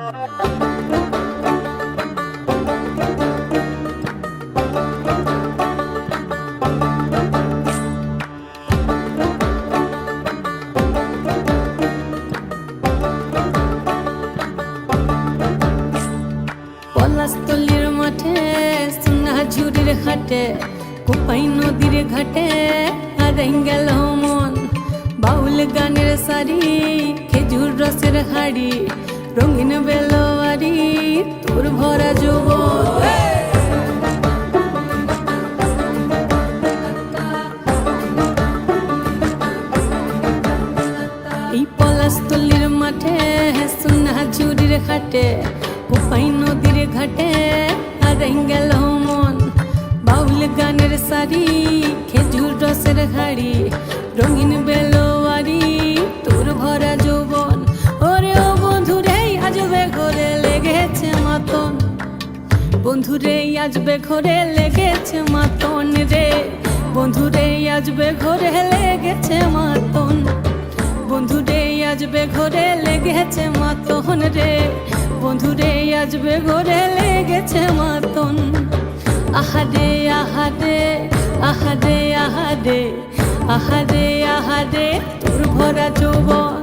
পলাশতলির মাঠে সোনাঝুরির ঘাটে কোপাই নদীর ঘাটে হারাই গেল মন। বাউল গানের শাড়ি খেজুর রসের হাড়ি রঙিন বেলোয়ারি তোর ভরা যৌবন। এই পলাশতলির মাঠে সোনাঝুরির ঘাটে কোপাই নদীর ঘাটে হারাই গেল মন। বাউল গানের শাড়ি খেজুর রসের হাড়ি রঙিন বেলোয়ারি তোর ভরা যৌবন। ওরে ও বন্ধুরে আজবে ঘরে লেগেছে মাতন, বন্ধুরে আজবে ঘরে লেগেছে মাতন রে, বন্ধুরে আজবে ঘরে লেগেছে মাতন, বন্ধুরে আজবে ঘরে লেগেছে মাতন রে, বন্ধুরে আজবে ঘরে লেগেছে মাতন। আহারে আহারে আহারে আহারে আহারে আহারে তোর ভরা যৌবন।